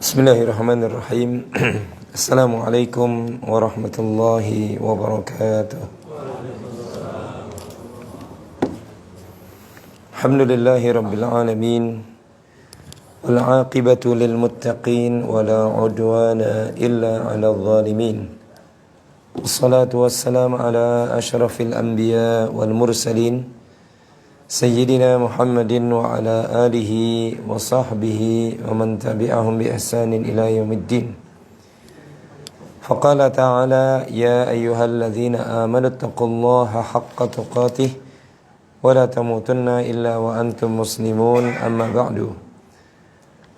Bismillahirrahmanirrahim. Assalamualaikum warahmatullahi wabarakatuh. Alhamdulillahi rabbil alamin. Wal aqibatu lil muttaqin wala udwana illa 'alal zalimin. Wassalatu wassalamu ala asyrafil anbiya wal mursalin Sayyidina Muhammadin wa ala alihi wa sahbihi wa man tabi'ahum bi ihsanin ila yaumiddin. Faqala ta'ala ya ayyuhalladzina amanu taqullaha haqqa tuqatih wa la tamutunna illa wa antum muslimun amma ba'du.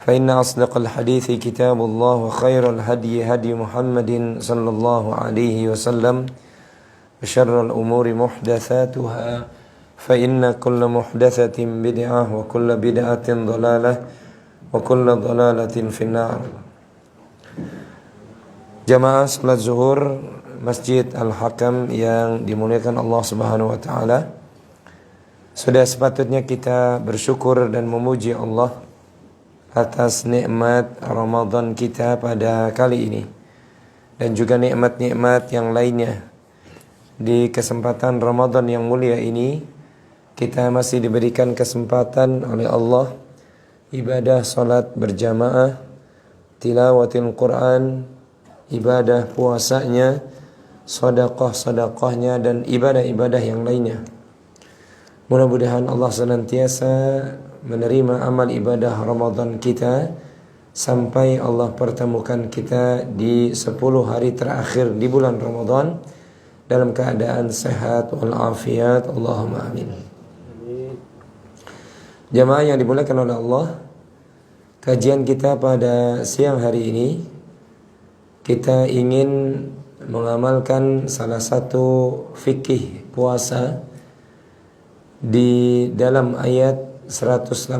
Fa inna asdaqal hadithi kitabullah wa khairal hadyi hadyi Muhammadin sallallahu alaihi wasallam wa syarrul umuri muhdatsatuha فإن كل محدثة بدعة وكل بدعة ضلالة وكل ضلالة في النار. Jamaah salat zuhur Masjid Al-Hakam yang dimuliakan Allah Subhanahu wa taala. Sudah sepatutnya kita bersyukur dan memuji Allah atas nikmat Ramadan kita pada kali ini dan juga nikmat-nikmat yang lainnya. Di kesempatan Ramadan yang mulia ini kita masih diberikan kesempatan oleh Allah ibadah salat berjamaah, tilawatil Quran, ibadah puasanya, sedekah-sedekahnya dan ibadah-ibadah yang lainnya. Mudah-mudahan Allah senantiasa menerima amal ibadah Ramadan kita sampai Allah pertemukan kita di 10 hari terakhir di bulan Ramadan dalam keadaan sehat walafiat. Allahumma amin. Jamaah yang dimuliakan oleh Allah, kajian kita pada siang hari ini kita ingin mengamalkan salah satu fikih puasa di dalam ayat 183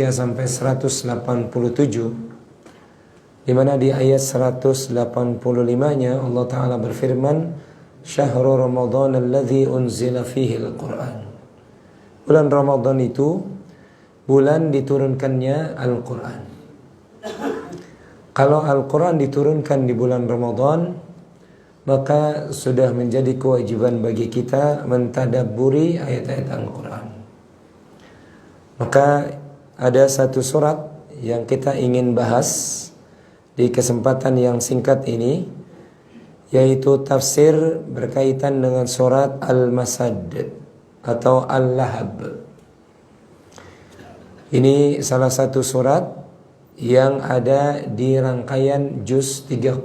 sampai 187, di mana di ayat 185-nya Allah Ta'ala berfirman, Syahrul Ramadan alladzi unzila fihi al-Quran. Bulan Ramadan itu bulan diturunkannya Al-Quran. Kalau Al-Quran diturunkan di bulan Ramadan, maka sudah menjadi kewajiban bagi kita mentadabburi ayat-ayat Al-Quran. Maka ada satu surat yang kita ingin bahas di kesempatan yang singkat ini, yaitu tafsir berkaitan dengan surat Al-Masad atau Al-Lahab. Ini salah satu surat yang ada di rangkaian juz 30.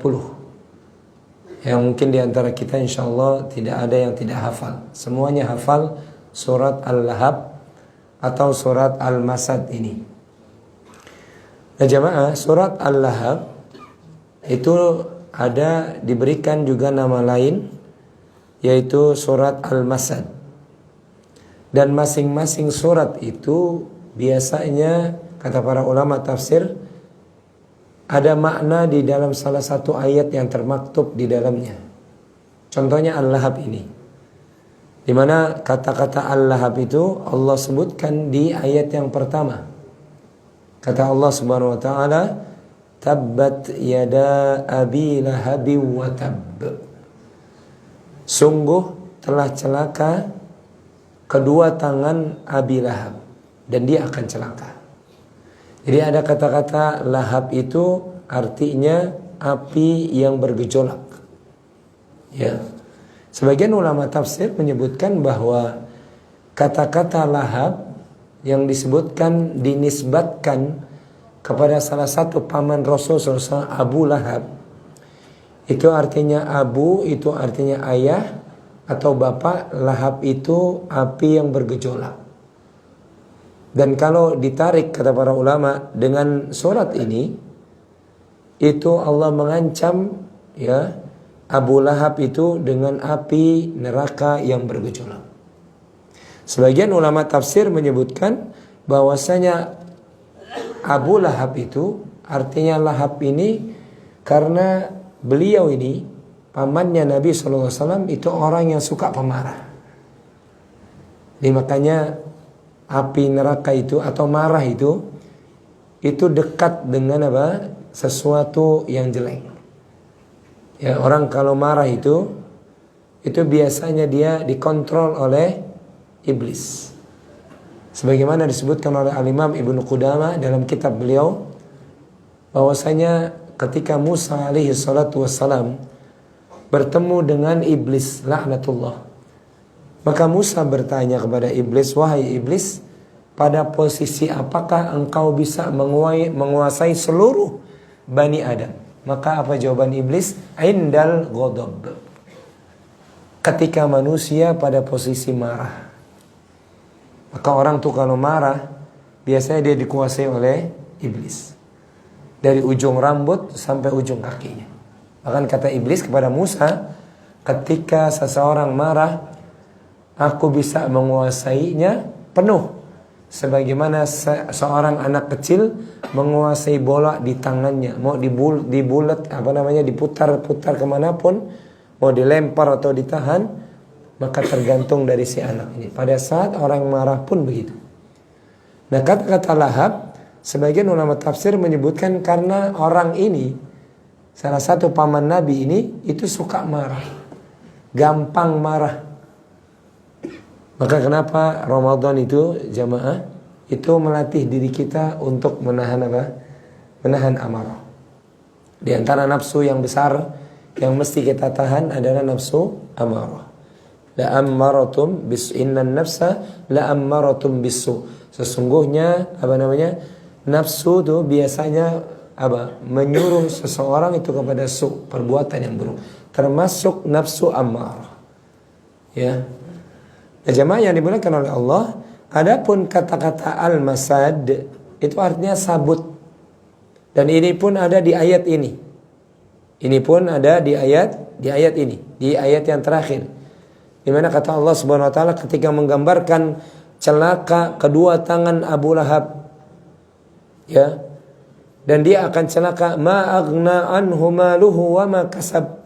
Yang mungkin di antara kita insyaallah tidak ada yang tidak hafal. Semuanya hafal surat Al-Lahab atau surat Al-Masad ini. Nah jamaah, surat Al-Lahab itu ada diberikan juga nama lain, yaitu surat Al-Masad. Dan masing-masing surat itu biasanya, kata para ulama tafsir, ada makna di dalam salah satu ayat yang termaktub di dalamnya. Contohnya Al-Lahab ini, di mana kata-kata Al-Lahab itu Allah sebutkan di ayat yang pertama. Kata Allah Subhanahu wa taala, Tabbat yada abi lahabi wa tab. Sungguh telah celaka kedua tangan Abi Lahab dan dia akan celaka. Jadi ada kata-kata lahab itu artinya api yang bergejolak. Ya. Sebagian ulama tafsir menyebutkan bahwa kata-kata lahab yang disebutkan dinisbatkan kepada salah satu paman Rasul SAW, Abu Lahab. Itu artinya Abu, itu artinya ayah atau bapak, Lahab itu api yang bergejolak. Dan kalau ditarik, kata para ulama, dengan surat ini, itu Allah mengancam ya Abu Lahab itu dengan api neraka yang bergejolak. Sebagian ulama tafsir menyebutkan bahwasanya Abu Lahab itu artinya Lahab ini karena beliau ini pamannya Nabi SAW itu orang yang suka pemarah. Jadi makanya api neraka itu atau marah itu dekat dengan apa? sesuatu yang jelek. Ya, orang kalau marah itu biasanya dia dikontrol oleh iblis. Sebagaimana disebutkan oleh Al-Imam Ibnu Qudamah dalam kitab beliau, bahwasanya ketika Musa alaihi salatu wassalam bertemu dengan iblis laknatullah, maka Musa bertanya kepada iblis, "Wahai iblis, pada posisi apakah engkau bisa menguasai seluruh Bani Adam?" Maka apa jawaban iblis? Indal ghadab. Ketika manusia pada posisi marah. Maka orang tuh kalau marah biasanya dia dikuasai oleh iblis. Dari ujung rambut sampai ujung kakinya. Bahkan kata iblis kepada Musa, ketika seseorang marah, aku bisa menguasainya penuh. Sebagaimana seorang anak kecil menguasai bola di tangannya, mau dibulat diputar-putar kemanapun, mau dilempar atau ditahan, maka tergantung dari si anak ini. Pada saat orang marah pun begitu. Nah, kata-kata lahab, sebagian ulama tafsir menyebutkan karena orang ini, salah satu paman Nabi ini, itu suka marah, gampang marah. Maka kenapa Ramadan itu jamaah itu melatih diri kita untuk menahan apa? Menahan amarah. Di antara nafsu yang besar yang mesti kita tahan adalah nafsu amarah. La ammaratum bis innan nafsa la ammaratum bisu. Sesungguhnya nafsu itu biasanya menyuruh seseorang itu kepada perbuatan yang buruk, termasuk nafsu amarah. Ya. Nah, jemaah yang dimuliakan oleh Allah, adapun kata-kata al-masad itu artinya sabut. Dan ini pun ada di ayat ini. Ini pun ada di ayat ini, di ayat yang terakhir. Di mana kata Allah Subhanahu wa taala ketika menggambarkan celaka kedua tangan Abu Lahab. Ya. Dan dia akan celaka, ma aghna anhu maluhu wa ma kasab.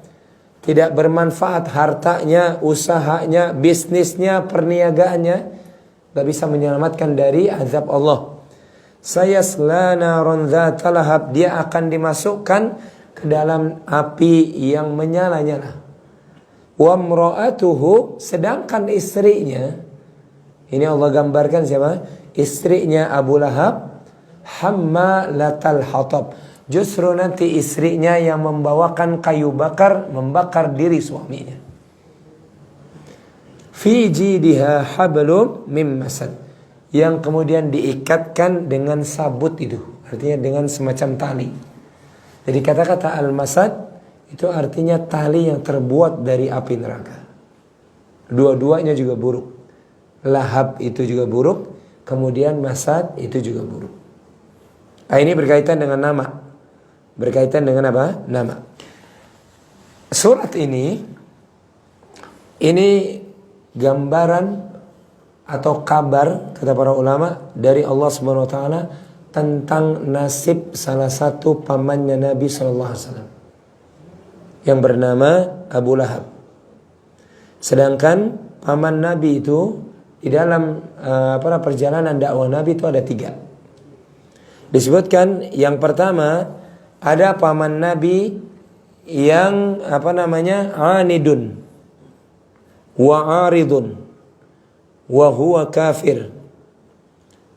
Tidak bermanfaat hartanya, usahanya, bisnisnya, perniagaannya, gak bisa menyelamatkan dari azab Allah. Sayasla naran dzata lahab, dia akan dimasukkan ke dalam api yang menyala-nyala. Wa imra'atuhu, sedangkan istrinya, ini Allah gambarkan siapa? Istrinya Abu Lahab, hammalatal hatab. Justru nanti istrinya yang membawakan kayu bakar, membakar diri suaminya. Fi jidha hablum mim masad, yang kemudian diikatkan dengan sabut itu, artinya dengan semacam tali. Jadi kata-kata al-masad itu artinya tali yang terbuat dari api neraka. Dua-duanya juga buruk. Lahab itu juga buruk, kemudian masad itu juga buruk. Nah, ini berkaitan dengan nama. Berkaitan dengan apa? Nama. Surat ini gambaran atau kabar, kata para ulama, dari Allah Subhanahu wa taala tentang nasib salah satu pamannya Nabi sallallahu alaihi wasallam yang bernama Abu Lahab. Sedangkan paman Nabi itu di dalam perjalanan dakwah Nabi itu ada 3. Disebutkan yang pertama, ada paman Nabi yang anidun wa aridun wa huwa kafir.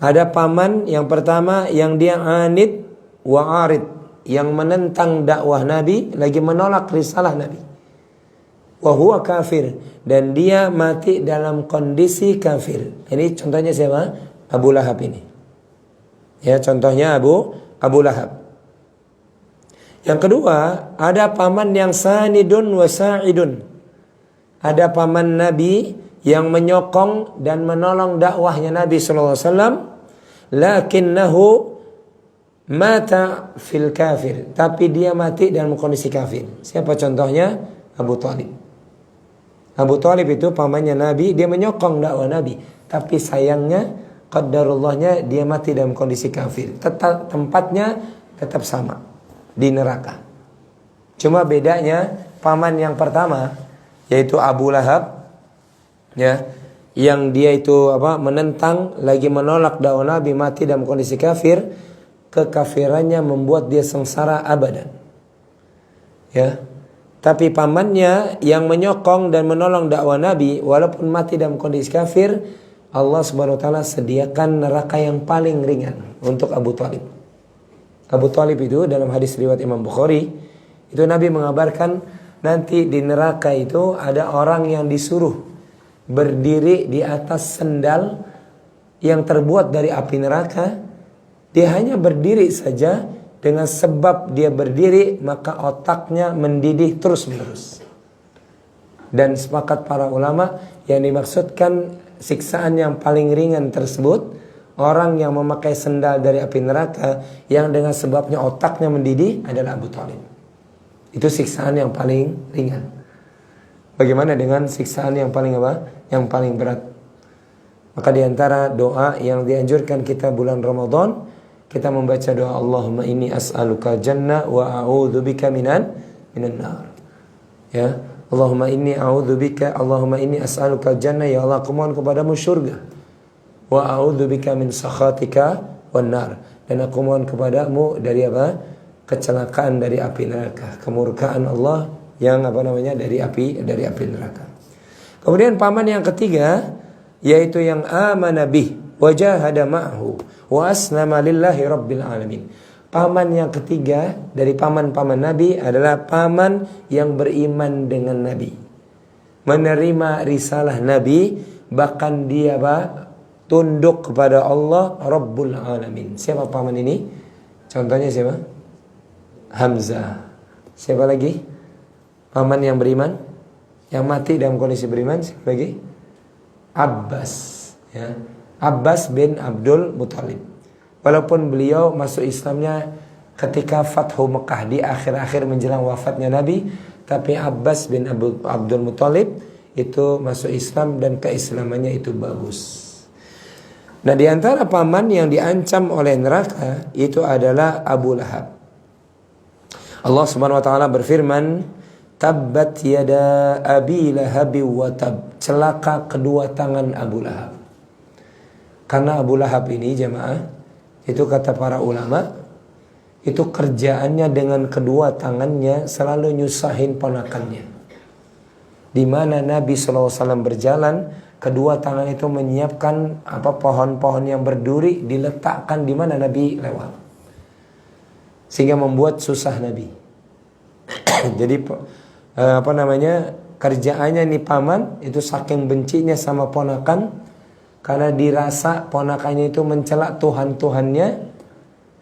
Ada paman yang pertama yang dia anid wa arid, yang menentang dakwah Nabi, lagi menolak risalah Nabi. Wa huwa kafir, dan dia mati dalam kondisi kafir. Ini contohnya siapa? Abu Lahab ini. Ya, contohnya Abu Lahab. Yang kedua, ada paman yang sanidun wa sa'idun. Ada paman Nabi yang menyokong dan menolong dakwahnya Nabi sallallahu alaihi wasallam, lakinnahu mata fil kafir, tapi dia mati dalam kondisi kafir. Siapa contohnya? Abu Thalib. Abu Thalib itu pamannya Nabi, dia menyokong dakwah Nabi, tapi sayangnya qaddarullahnya dia mati dalam kondisi kafir. Tempatnya tetap sama, di neraka. Cuma bedanya paman yang pertama, yaitu Abu Lahab, ya, yang dia itu menentang, lagi menolak dakwah Nabi, mati dalam kondisi kafir. kekafirannya membuat dia sengsara abadan. Ya. Tapi pamannya yang menyokong dan menolong dakwah Nabi walaupun mati dalam kondisi kafir, Allah Subhanahu wa taala sediakan neraka yang paling ringan untuk Abu Thalib. Abu Thalib itu dalam hadis riwayat Imam Bukhari, itu Nabi mengabarkan nanti di neraka itu ada orang yang disuruh berdiri di atas sendal yang terbuat dari api neraka. Dia hanya berdiri saja, dengan sebab dia berdiri maka otaknya mendidih terus menerus. Dan sepakat para ulama yang dimaksudkan siksaan yang paling ringan tersebut orang yang memakai sendal dari api neraka yang dengan sebabnya otaknya mendidih adalah Abu Thalib. Itu siksaan yang paling ringan. Bagaimana dengan siksaan yang paling apa? Yang paling berat? Maka diantara doa yang dianjurkan kita bulan Ramadan, kita membaca doa Allahumma inni as'aluka jannah wa a'udzubika minan nar. Ya, Allahumma inni as'aluka jannah, ya Allah aku mohon kepadamu syurga. Wa a'udzubika min sakhatika wan nar, dan aku mohon kepadamu dari apa? Kecelakaan dari api neraka, kemurkaan Allah yang dari api neraka. Kemudian paman yang ketiga yaitu yang amana bih wa jahada ma'hu wa aslama lillahi rabbil alamin. Paman yang ketiga dari paman-paman Nabi adalah paman yang beriman dengan Nabi, menerima risalah Nabi, bahkan dia tunduk kepada Allah Rabbul Alamin. Siapa paman ini? Contohnya siapa? Hamzah. Siapa lagi? Paman yang beriman, yang mati dalam kondisi beriman. Siapa lagi? Abbas, ya. Abbas bin Abdul Muthalib. Walaupun beliau masuk Islamnya ketika Fathu Mekah di akhir-akhir menjelang wafatnya Nabi, tapi Abbas bin Abdul Muthalib itu masuk Islam dan keislamannya itu bagus. Nah, di antara paman yang diancam oleh neraka itu adalah Abu Lahab. Allah Subhanahu wa taala berfirman, "Tabbat yada Abi Lahab wa tab." Celaka kedua tangan Abu Lahab. Karena Abu Lahab ini jemaah, itu kata para ulama, itu kerjaannya dengan kedua tangannya selalu nyusahin ponakannya. Di mana Nabi SAW berjalan, kedua tangan itu menyiapkan pohon-pohon yang berduri diletakkan di mana Nabi lewat, sehingga membuat susah Nabi. Jadi kerjaannya nih paman itu saking bencinya sama ponakan, karena dirasa ponakannya itu mencela Tuhan-Tuhannya,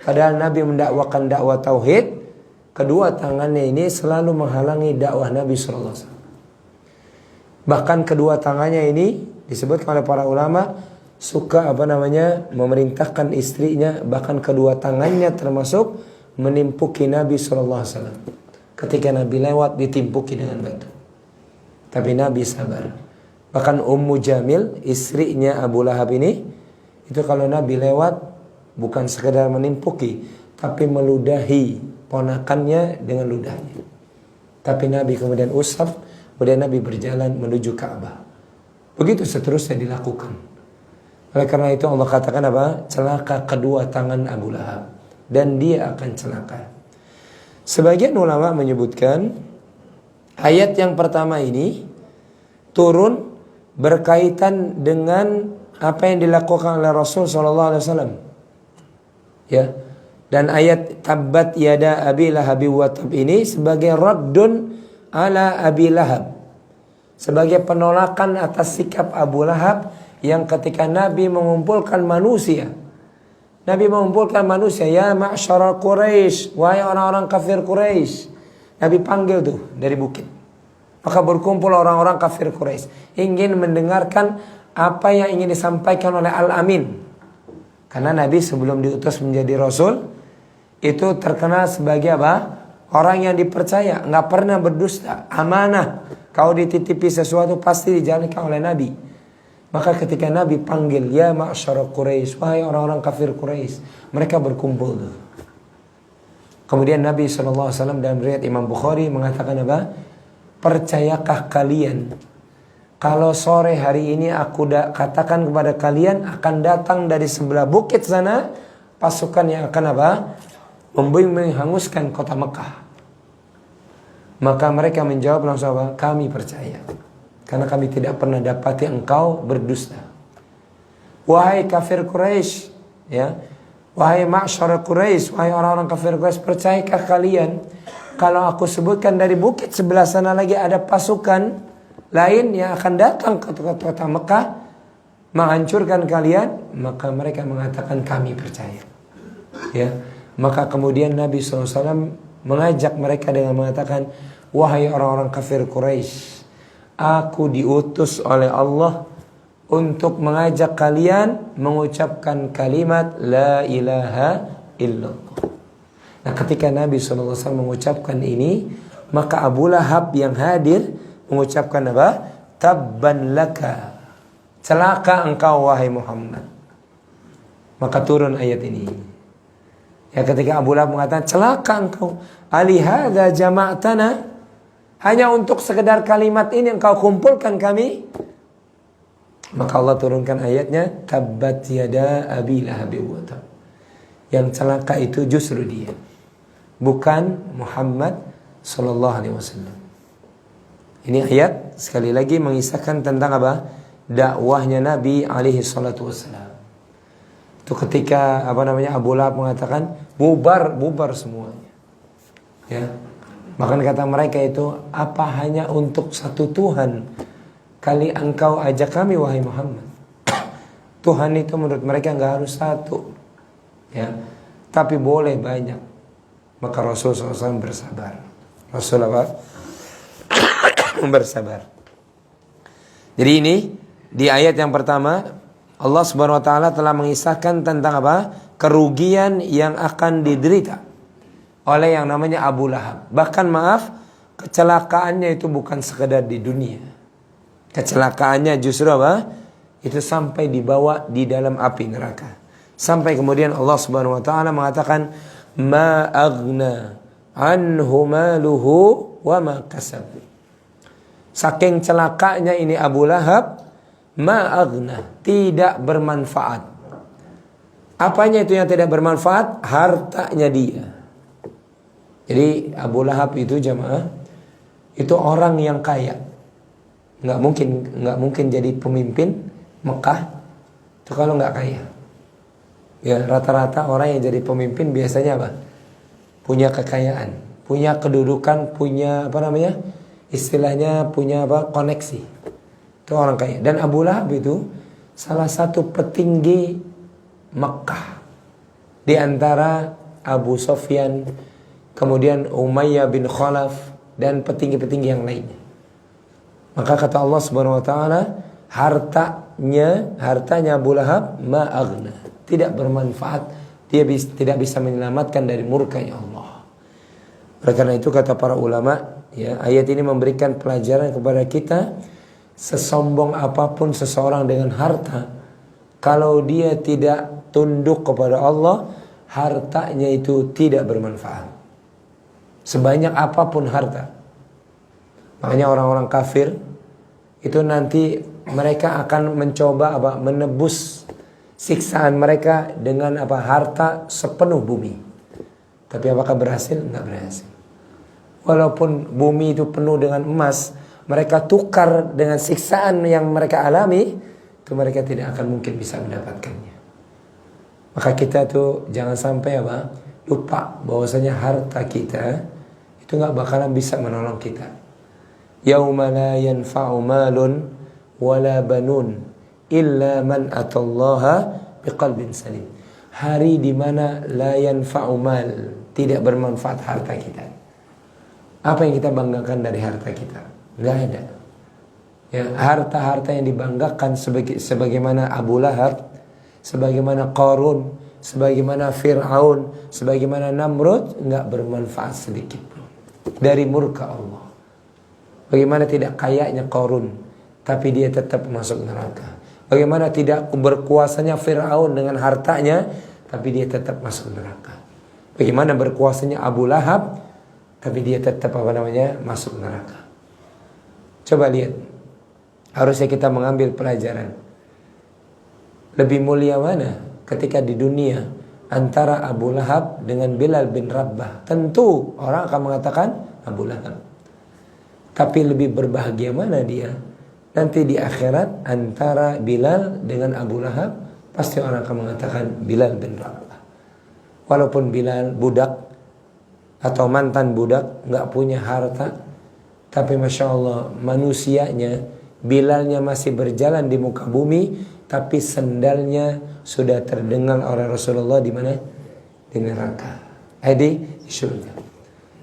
padahal Nabi mendakwakan dakwah tauhid. Kedua tangannya ini selalu menghalangi dakwah Nabi SAW. Bahkan kedua tangannya ini disebut oleh para ulama suka memerintahkan istrinya, bahkan kedua tangannya termasuk menimpuki Nabi SAW. Ketika Nabi lewat ditimpuki dengan batu, tapi Nabi sabar. Bahkan Ummu Jamil, istrinya Abu Lahab ini, itu kalau Nabi lewat bukan sekedar menimpuki, tapi meludahi ponakannya dengan ludahnya. Tapi Nabi kemudian usap, kemudian Nabi berjalan menuju Ka'bah. Begitu seterusnya dilakukan. Oleh karena itu Allah katakan celaka kedua tangan Abu Lahab, dan dia akan celaka. Sebagian ulama menyebutkan ayat yang pertama ini turun berkaitan dengan apa yang dilakukan oleh Rasul SAW, ya. Dan ayat tabbat yada Abi Lahab wa tab ini sebagai raddun ala Abi Lahab, sebagai penolakan atas sikap Abu Lahab yang ketika Nabi mengumpulkan manusia, ya ma'syara Quraisy, wahai orang-orang kafir Quraisy. Nabi panggil tuh dari bukit. Maka berkumpul orang-orang kafir Quraisy, ingin mendengarkan apa yang ingin disampaikan oleh Al-Amin. Karena Nabi sebelum diutus menjadi Rasul itu terkenal sebagai orang yang dipercaya, nggak pernah berdusta, amanah. Kalau dititipi sesuatu pasti dijalankan oleh Nabi. Maka ketika Nabi panggil, ya ma'syara Quraisy, wahai orang-orang kafir Quraisy, mereka berkumpul tuh. Kemudian Nabi SAW dalam riwayat Imam Bukhari mengatakan percayakah kalian kalau sore hari ini aku katakan kepada kalian akan datang dari sebelah bukit sana pasukan yang akan apa? Menghanguskan kota Mekah. Maka mereka menjawab langsung apa? Kami percaya. Karena kami tidak pernah dapati engkau berdusta. Wahai kafir Quraisy, ya. Wahai ma'syar Quraisy, wahai orang-orang kafir Quraisy, percayakah kalian kalau aku sebutkan dari bukit sebelah sana lagi ada pasukan lain yang akan datang ke kota Mekah menghancurkan kalian? Maka mereka mengatakan kami percaya. Ya. Maka kemudian Nabi SAW mengajak mereka dengan mengatakan, wahai orang-orang kafir Quraisy, aku diutus oleh Allah untuk mengajak kalian mengucapkan kalimat la ilaha illallah. Nah, ketika Nabi SAW mengucapkan ini, maka Abu Lahab yang hadir mengucapkan apa? Tabban laka, celaka engkau wahai Muhammad. Maka turun ayat ini. Ya, ketika Abu Lahab mengatakan celaka engkau, alihada jama'tana, hanya untuk sekedar kalimat ini engkau kumpulkan kami. Maka Allah turunkan ayatnya, tabbat yada abi lahab wa tab. Yang celaka itu justru dia, bukan Muhammad sallallahu alaihi wasallam. Ini ayat sekali lagi mengisahkan tentang apa? Dakwahnya Nabi alaihi salatu wasallam. Itu ketika Abu Lahab mengatakan bubar semuanya. Ya. Maka kata mereka itu, apa hanya untuk satu Tuhan kali engkau ajak kami wahai Muhammad? Tuhan itu menurut mereka enggak harus satu. Ya. Tapi boleh banyak. Maka Rasulullah SAW bersabar. Rasulullah bersabar. Jadi ini di ayat yang pertama Allah Subhanahu wa taala telah mengisahkan tentang apa? Kerugian yang akan diderita oleh yang namanya Abu Lahab. Bahkan maaf, kecelakaannya itu bukan sekedar di dunia. Kecelakaannya justru apa? Itu sampai dibawa di dalam api neraka. Sampai kemudian Allah Subhanahu wa taala mengatakan ma aghna anhu maluhu wa ma kasab. Saking celakanya ini Abu Lahab, ma aghna, tidak bermanfaat. Apanya itu yang tidak bermanfaat? Hartanya dia. Jadi Abu Lahab itu jamaah, itu orang yang kaya. Nggak mungkin jadi pemimpin Mekah itu kalau nggak kaya. Ya, rata-rata orang yang jadi pemimpin biasanya apa? Punya kekayaan, punya kedudukan, punya istilahnya punya koneksi. Itu orang kaya. Dan Abu Lahab itu salah satu petinggi Mekah di antara Abu Sufyan, kemudian Umayyah bin Khalaf dan petinggi-petinggi yang lainnya. Maka kata Allah Subhanahu wa taala, hartanya Abu Lahab ma aghna, tidak bermanfaat, dia tidak bisa menyelamatkan dari murkanya Allah. Oleh karena itu kata para ulama, ya, ayat ini memberikan pelajaran kepada kita, sesombong apapun seseorang dengan harta, kalau dia tidak tunduk kepada Allah, hartanya itu tidak bermanfaat. Sebanyak apapun harta. Makanya orang-orang kafir itu nanti mereka akan mencoba menebus siksaan mereka dengan harta sepenuh bumi. Tapi apakah berhasil? Enggak berhasil. Walaupun bumi itu penuh dengan emas, mereka tukar dengan siksaan yang mereka alami, itu mereka tidak akan mungkin bisa mendapatkannya. Maka kita tuh jangan sampai lupa bahwasanya harta kita itu nggak bakalan bisa menolong kita. Yauma la yanfa'u malun wala banun illa man atallaha biqalbin salim. Hari di mana la yanfa'u mal, tidak bermanfaat harta kita. Apa yang kita banggakan dari harta kita? Enggak ada. Ya, harta-harta yang dibanggakan sebagaimana Abu Lahab, sebagaimana Qarun, sebagaimana Fir'aun, sebagaimana Namrud, enggak bermanfaat sedikit pun dari murka Allah. Bagaimana tidak kayanya Qarun, tapi dia tetap masuk neraka. Bagaimana tidak berkuasanya Fir'aun dengan hartanya, tapi dia tetap masuk neraka. Bagaimana berkuasanya Abu Lahab, tapi dia tetap masuk neraka. Coba lihat, harusnya kita mengambil pelajaran. Lebih mulia mana ketika di dunia antara Abu Lahab dengan Bilal bin Rabah. Tentu orang akan mengatakan Abu Lahab. Tapi lebih berbahagia mana dia? Nanti di akhirat antara Bilal dengan Abu Lahab, pasti orang akan mengatakan Bilal bin Rabah. Walaupun Bilal budak atau mantan budak, nggak punya harta, tapi Masya Allah manusianya, Bilalnya masih berjalan di muka bumi, tapi sendalnya sudah terdengar oleh Rasulullah di mana? Di neraka. Di surga.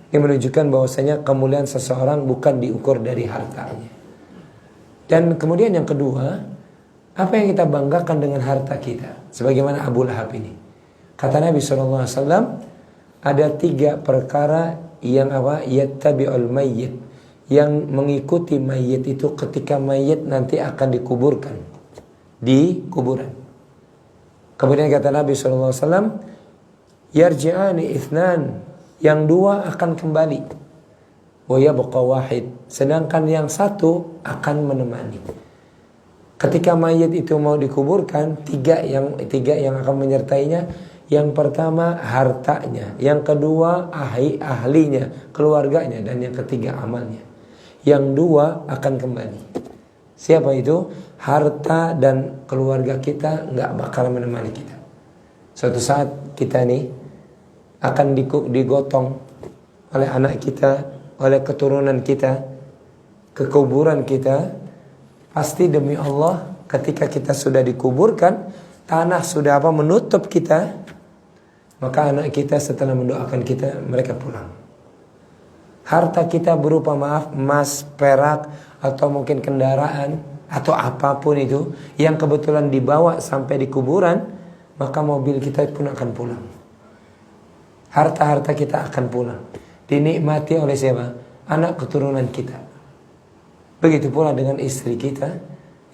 Ini menunjukkan bahwasanya kemuliaan seseorang bukan diukur dari hartanya. Dan kemudian yang kedua, apa yang kita banggakan dengan harta kita? Sebagaimana Abu Lahab ini. Kata Nabi SAW, ada 3 perkara yang apa? Yattabi'ul mayyit, yang mengikuti mayit itu ketika mayit nanti akan dikuburkan di kuburan. Kemudian kata Nabi SAW, yarji'ani ithnan, yang 2 akan kembali, wa yabqa wahid, sedangkan yang 1 akan menemani. Ketika mayit itu mau dikuburkan, 3 yang akan menyertainya. Yang pertama hartanya, yang kedua ahlinya, keluarganya, dan yang ketiga amalnya. Yang 2 akan kembali. Siapa itu? Harta dan keluarga kita nggak bakal menemani kita. Suatu saat kita nih akan digotong oleh anak kita, oleh keturunan kita, ke kuburan kita. Pasti demi Allah, ketika kita sudah dikuburkan, tanah sudah menutup kita, maka anak kita setelah mendoakan kita, mereka pulang. Harta kita berupa emas, perak, atau mungkin kendaraan, atau apapun itu yang kebetulan dibawa sampai di kuburan, maka mobil kita pun akan pulang. Harta-harta kita akan pulang. Dinikmati oleh siapa? Anak keturunan kita. Begitu pula dengan istri kita,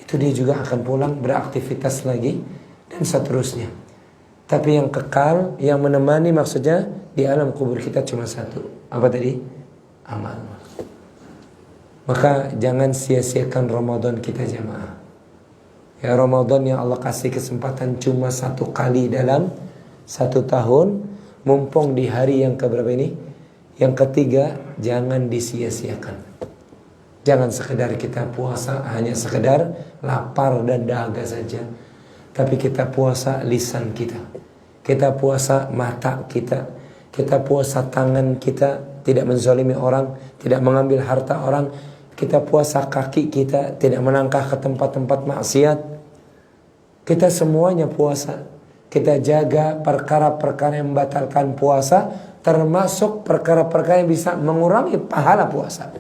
itu dia juga akan pulang, beraktivitas lagi, dan seterusnya. Tapi yang kekal, yang menemani maksudnya di alam kubur kita cuma 1. Apa tadi? Amal. Maka jangan sia-siakan Ramadan kita jamaah. Ya, Ramadan yang Allah kasih kesempatan cuma 1 kali dalam 1 tahun. Mumpung di hari yang keberapa ini? Yang ketiga, jangan disia-siakan. Jangan sekedar kita puasa hanya sekedar lapar dan dahaga saja. Tapi kita puasa lisan kita. Kita puasa mata kita. Kita puasa tangan kita, tidak menzalimi orang, tidak mengambil harta orang. Kita puasa kaki kita, tidak melangkah ke tempat-tempat maksiat. Kita semuanya puasa. Kita jaga perkara-perkara yang membatalkan puasa, termasuk perkara-perkara yang bisa mengurangi pahala puasa.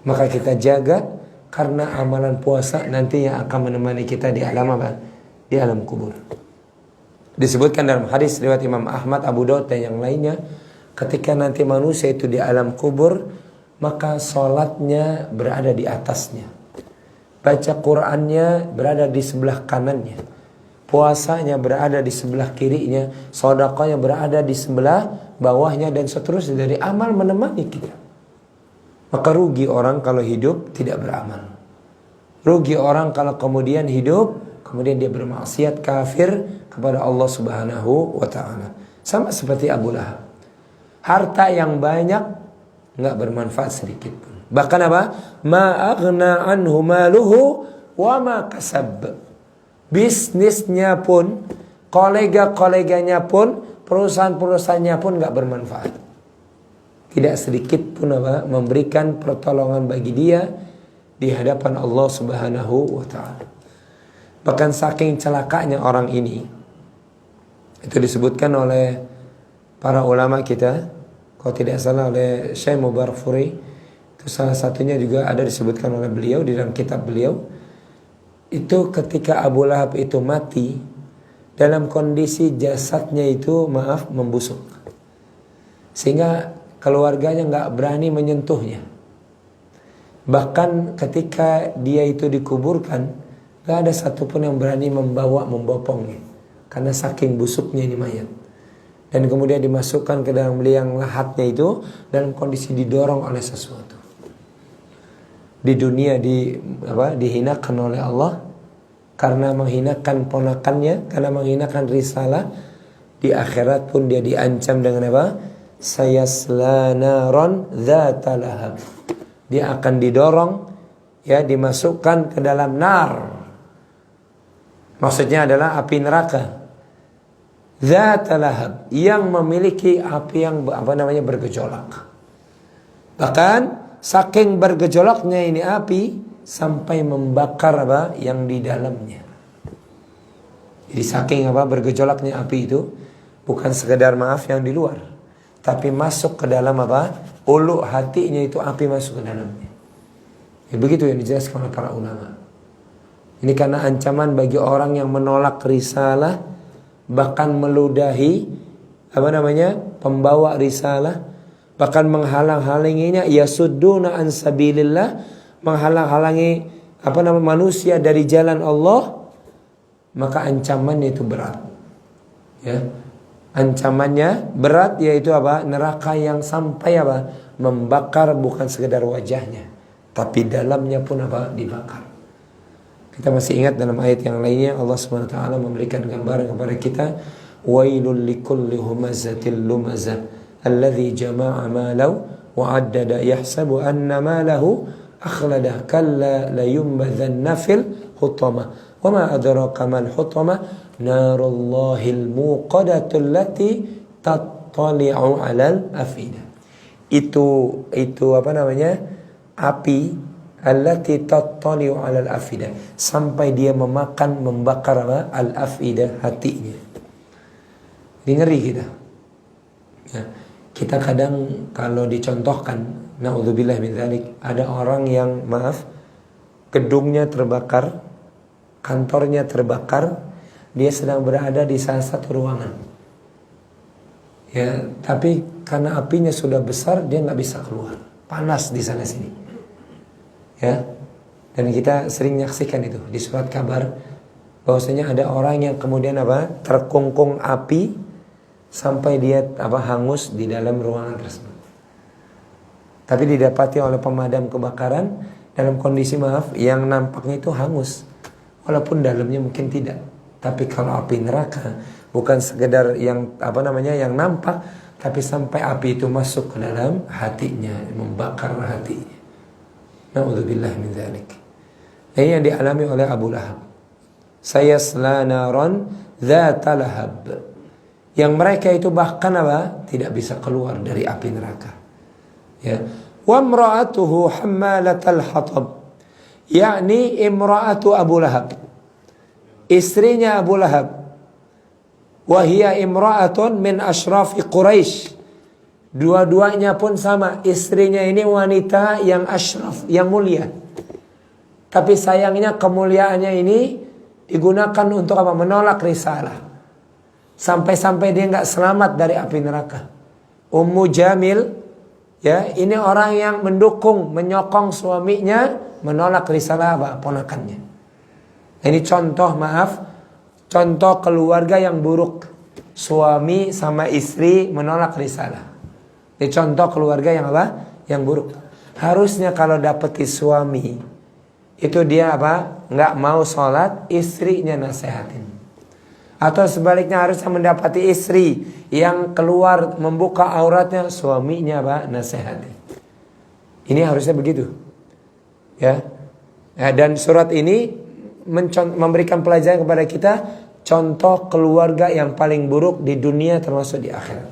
Maka kita jaga, karena amalan puasa nantinya akan menemani kita di alam apa? Di alam kubur. Disebutkan dalam hadis riwayat Imam Ahmad, Abu Daud dan yang lainnya, ketika nanti manusia itu di alam kubur, maka sholatnya berada di atasnya, baca Qur'annya berada di sebelah kanannya, puasanya berada di sebelah kirinya, sedekahnya berada di sebelah bawahnya, dan seterusnya dari amal menemani kita. Maka rugi orang kalau hidup tidak beramal. Rugi orang kalau kemudian hidup, kemudian dia bermaksiat, kafir kepada Allah Subhanahu wa ta'ala. Sama seperti Abu Lahab. Harta yang banyak nggak bermanfaat sedikit pun. Bahkan apa? Ma aghna anhu maluhu wa ma kasab. Bisnisnya pun, kolega-koleganya pun, perusahaan-perusahaannya pun gak bermanfaat. Tidak sedikit pun memberikan pertolongan bagi dia di hadapan Allah Subhanahu wa ta'ala. Bahkan saking celakanya orang ini, itu disebutkan oleh para ulama kita, kalau tidak salah oleh Syekh Mubarakfuri, itu salah satunya juga ada disebutkan oleh beliau di dalam kitab beliau. Itu ketika Abu Lahab itu mati, dalam kondisi jasadnya itu membusuk, sehingga keluarganya gak berani menyentuhnya. Bahkan ketika dia itu dikuburkan, gak ada satupun yang berani membopongnya, karena saking busuknya ini mayat. Dan kemudian dimasukkan ke dalam liang lahatnya itu dalam kondisi didorong oleh sesuatu. Di dunia dihinakan oleh Allah karena menghinakan ponakannya, karena menghinakan risalah, di akhirat pun dia diancam dengan apa? Sayasla naron dzata lahab. Dia akan didorong, ya, dimasukkan ke dalam nar. Maksudnya adalah api neraka. Dzata lahab, yang memiliki api yang bergejolak. Bahkan saking bergejolaknya ini api sampai membakar yang di dalamnya. Jadi saking bergejolaknya api itu bukan sekedar yang di luar, tapi masuk ke dalam ulu hatinya itu api masuk ke dalamnya. Ya, begitu yang dijelaskan oleh para ulama. Ini karena ancaman bagi orang yang menolak risalah, bahkan meludahi pembawa risalah, bahkan menghalang-halanginya, yasudduna an sabilillah, menghalang-halangi manusia dari jalan Allah, maka ancamannya itu berat. Ya. Ancamannya berat, yaitu neraka yang sampai membakar bukan sekedar wajahnya, tapi dalamnya pun dibakar. Kita masih ingat dalam ayat yang lainnya Allah SWT memberikan gambaran kepada kita, wailul likulli humazatil lumazah alladzi jama'a malahu wa 'addada yahsabu anna malahu akhlada kalla la yumbadhanna fil hutamah wa ma adraka mal hutamah narullahil muqadatul lati tattali'u 'alal afidah. Itu api allati tattali'u 'alal afidah, sampai dia membakar al afidah, hatinya. Ini ngeri kita. Ya. Kita kadang kalau dicontohkan, naudzubillah min dzalik, ada orang yang gedungnya terbakar, kantornya terbakar, dia sedang berada di salah satu ruangan. Ya, tapi karena apinya sudah besar, dia nggak bisa keluar, panas di sana sini. Ya, dan kita sering menyaksikan itu di surat kabar, bahwasanya ada orang yang kemudian terkungkung api sampai dia hangus di dalam ruangan tersebut. Tapi didapati oleh pemadam kebakaran dalam kondisi yang nampaknya itu hangus, walaupun dalamnya mungkin tidak. Tapi kalau api neraka bukan sekedar yang yang nampak, tapi sampai api itu masuk ke dalam hatinya, membakar hatinya. Na'udzubillah min dzalik. Ini yang dialami oleh Abu Lahab. Sayasla naron dzata lahab. Yang mereka itu bahkan tidak bisa keluar dari api neraka. Ya. Wa imra'atuhu hammalatal hatab. Yakni imra'atu Abu Lahab. Istrinya Abu Lahab. Wa hiya imra'atun min ashrafi Quraisy. Dua-duanya pun sama. Istrinya ini wanita yang ashraf, yang mulia. Tapi sayangnya kemuliaannya ini digunakan untuk menolak risalah. Sampai-sampai dia nggak selamat dari api neraka. Ummu Jamil, ya, ini orang yang mendukung, menyokong suaminya menolak risalah ponakannya. Ini contoh keluarga yang buruk. Suami sama istri menolak risalah. Ini contoh keluarga yang yang buruk. Harusnya kalau dapeti suami itu dia nggak mau sholat, istrinya nasehatin. Atau sebaliknya harusnya mendapati istri yang keluar membuka auratnya, suaminya nasihati. Ini harusnya begitu. Ya. Dan surat ini memberikan pelajaran kepada kita contoh keluarga yang paling buruk di dunia termasuk di akhirat.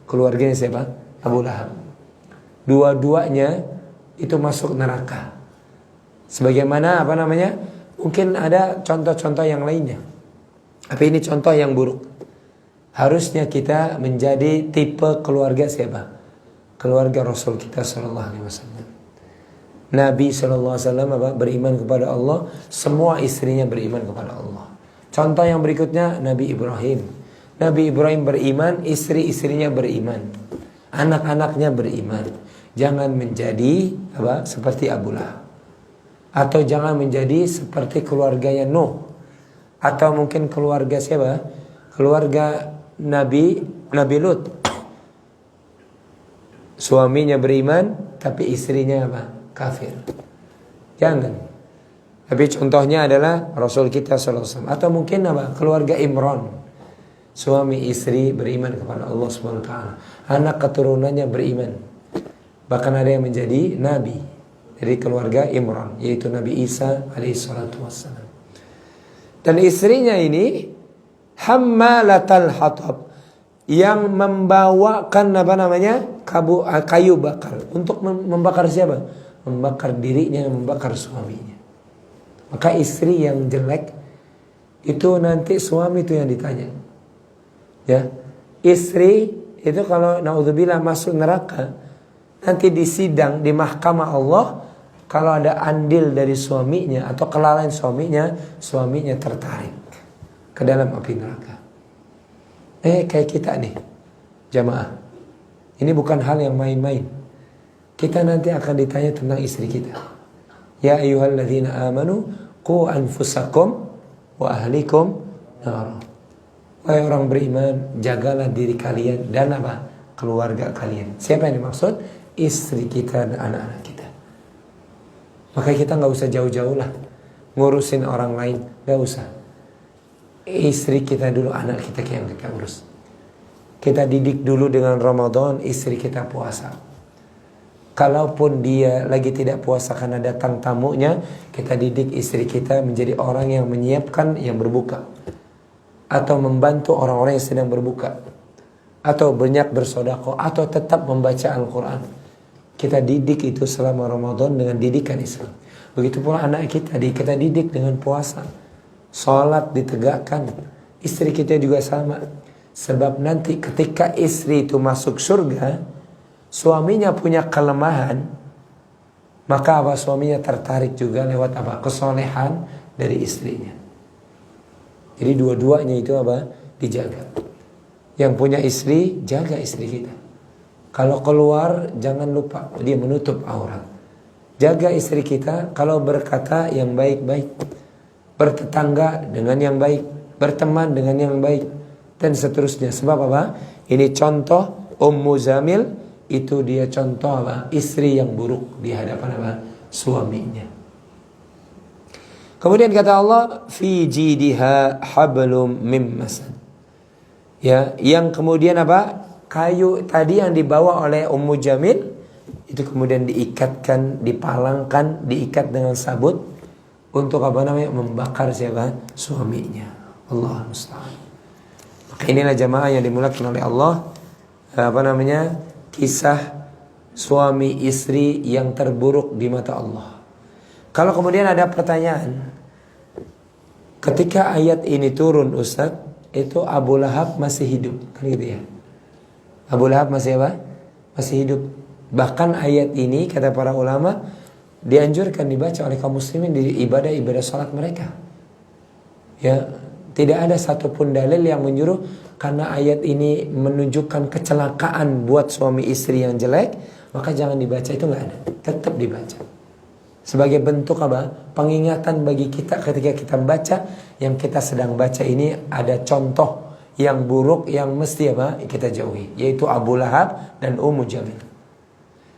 Keluarganya siapa? Abu Lahab. Dua-duanya itu masuk neraka. Sebagaimana mungkin ada contoh-contoh yang lainnya. Tapi ini contoh yang buruk. Harusnya kita menjadi tipe keluarga siapa? Keluarga Rasul kita SAW. Nabi SAW beriman kepada Allah, semua istrinya beriman kepada Allah. Contoh yang berikutnya Nabi Ibrahim. Nabi Ibrahim beriman, istri-istrinya beriman, anak-anaknya beriman. Jangan menjadi seperti Abu Lahab. Atau jangan menjadi seperti keluarganya Nuh. Atau mungkin keluarga siapa? Keluarga Nabi Lut. Suaminya beriman, tapi istrinya kafir. Jangan. Tapi contohnya adalah Rasul kita SAW. Atau mungkin keluarga Imran. suami istri beriman kepada Allah Subhanahu wa taala. Anak keturunannya beriman. Bahkan ada yang menjadi nabi dari keluarga Imran, yaitu Nabi Isa alaihissalatu wassalam. Dan istrinya ini hammalatal hatab, yang membawakan kayu bakar. Untuk membakar siapa? Membakar dirinya, membakar suaminya. Maka istri yang jelek itu nanti suami itu yang ditanya. Ya, istri itu kalau naudzubillah masuk neraka, nanti di sidang di mahkamah Allah, kalau ada andil dari suaminya atau kelalaian suaminya tertarik ke dalam api neraka. Kayak kita nih, jamaah. Ini bukan hal yang main-main. Kita nanti akan ditanya tentang istri kita. Ya ayyuhalladzina amanu qu anfusakum wa ahlikum nar. Wahai orang beriman, jagalah diri kalian dan keluarga kalian. Siapa yang dimaksud? Istri kita dan anak-anak kita. Maka kita nggak usah jauh-jauh lah ngurusin orang lain, nggak usah. Istri kita dulu, anak kita yang kita urus. Kita didik dulu dengan Ramadan, istri kita puasa. Kalaupun dia lagi tidak puasa karena datang tamunya, kita didik istri kita menjadi orang yang menyiapkan yang berbuka, atau membantu orang-orang yang sedang berbuka, atau banyak bersedekah, atau tetap membaca Al-Quran. Kita didik itu selama Ramadan dengan didikan Islam. Begitu pula anak kita didik dengan puasa, sholat ditegakkan. Istri kita juga sama. Sebab nanti ketika istri itu masuk surga, suaminya punya kelemahan, maka suaminya tertarik juga lewat kesolehan dari istrinya. Jadi dua-duanya itu dijaga. Yang punya istri, jaga istri kita. Kalau keluar, jangan lupa dia menutup aurat. Jaga istri kita, kalau berkata yang baik-baik, bertetangga dengan yang baik, berteman dengan yang baik, dan seterusnya. Sebab ini contoh Ummu Zamil, itu dia contoh istri yang buruk di hadapan suaminya. Kemudian kata Allah, fi jidiha hablum mim masad. Ya, yang kemudian kayu tadi yang dibawa oleh Ummu Jamil itu kemudian diikatkan, dipalangkan, diikat dengan sabut untuk membakar siapa? Suaminya. Allah musta'an. Maka inilah jamaah yang dimulakan oleh Allah, kisah suami istri yang terburuk di mata Allah. Kalau kemudian ada pertanyaan, ketika ayat ini turun Ustaz, itu Abu Lahab masih hidup, kan gitu ya? Abu Lahab masih masih hidup. Bahkan ayat ini kata para ulama dianjurkan dibaca oleh kaum muslimin di ibadah salat mereka. Ya, tidak ada satupun dalil yang menyuruh karena ayat ini menunjukkan kecelakaan buat suami istri yang jelek, maka jangan dibaca, itu nggak ada. Tetap dibaca. Sebagai bentuk pengingatan bagi kita ketika kita baca, yang kita sedang baca ini ada contoh yang buruk yang mesti kita jauhi, yaitu Abu Lahab dan Ummu Jamil.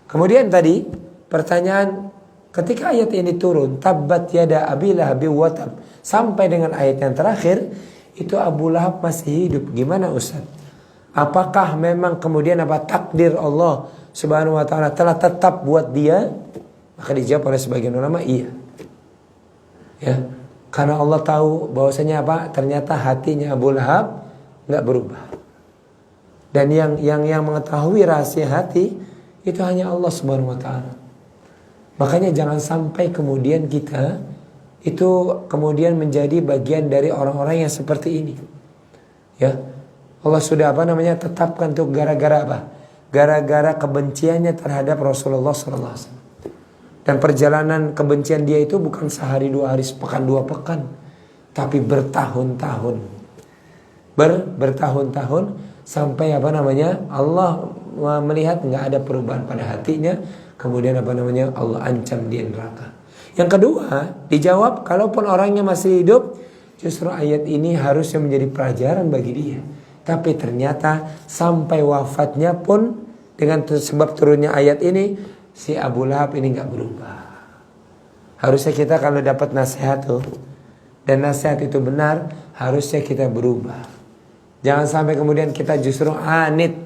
Kemudian tadi pertanyaan, ketika ayat ini turun, tabbat yada Abi Lahab wa tab, sampai dengan ayat yang terakhir, itu Abu Lahab masih hidup. Gimana Ustaz? Apakah memang kemudian takdir Allah Subhanahu wa taala telah tetap buat dia? Maka dijawab oleh sebagian ulama, iya. Ya, karena Allah tahu bahwasanya ternyata hatinya Abu Lahab nggak berubah. Dan yang mengetahui rahasia hati itu hanya Allah Subhanahu wa taala. Makanya jangan sampai kemudian kita itu kemudian menjadi bagian dari orang-orang yang seperti ini. Ya. Allah sudah tetapkan untuk gara-gara Gara-gara kebenciannya terhadap Rasulullah sallallahu alaihi wasallam. Dan perjalanan kebencian dia itu bukan sehari, 2 hari, sepekan, 2 pekan, tapi bertahun-tahun. Bertahun-tahun sampai Allah melihat nggak ada perubahan pada hatinya, kemudian Allah ancam dia neraka. Yang kedua, dijawab kalaupun orangnya masih hidup, justru ayat ini harusnya menjadi pelajaran bagi dia. Tapi ternyata sampai wafatnya pun dengan sebab turunnya ayat ini, si Abu Lahab ini nggak berubah. Harusnya kita kalau dapat nasihat dan nasihat itu benar, harusnya kita berubah. Jangan sampai kemudian kita justru anit,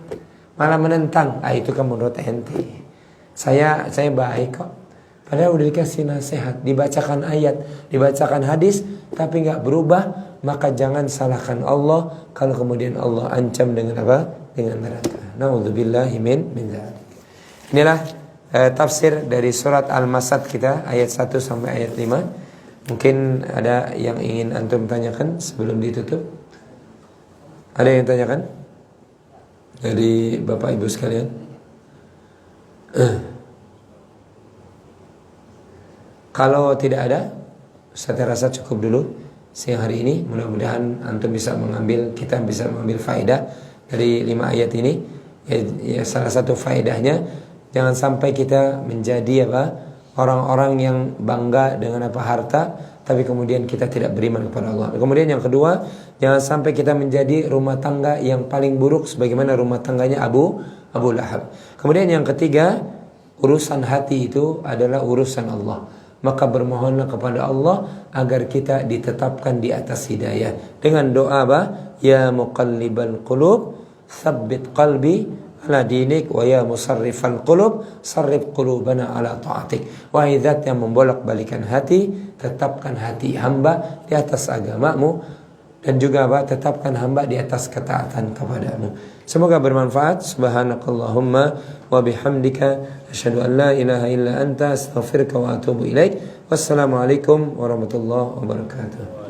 malah menentang. Itu kan menurut ente. Saya baik kok. Padahal udah dikasih nasihat, dibacakan ayat, dibacakan hadis, tapi nggak berubah, maka jangan salahkan Allah kalau kemudian Allah ancam dengan apa? Dengan neraka. Nauzubillahi min dzalik. Inilah tafsir dari surat Al-Masad kita ayat 1 sampai ayat 5. Mungkin ada yang ingin antum tanyakan sebelum ditutup? Ada yang tanyakan? Dari Bapak Ibu sekalian? Kalau tidak ada, saya rasa cukup dulu siang hari ini. Mudah-mudahan antum bisa mengambil, kita bisa mengambil faedah dari 5 ayat ini. Ya, salah satu faedahnya, jangan sampai kita menjadi orang-orang yang bangga dengan harta, tapi kemudian kita tidak beriman kepada Allah. Kemudian yang kedua, jangan sampai kita menjadi rumah tangga yang paling buruk sebagaimana rumah tangganya Abu Lahab. Kemudian yang ketiga, urusan hati itu adalah urusan Allah. Maka bermohonlah kepada Allah agar kita ditetapkan di atas hidayah dengan doa ya muqallibal qulub tsabbit qalbi ala dinik, wa ya musarrifal qulub sarrif qulubana ala ta'atik. Wahai zat yang membolak-balikan hati, tetapkan hati hamba di atas agamamu, dan juga tetapkan hamba di atas ketaatan kepadamu. Semoga bermanfaat. Subhanakallahumma wa bihamdika asyhadu an la ilaha illa anta astaghfiruka wa atubu ilaik. Wassalamualaikum warahmatullahi wabarakatuh.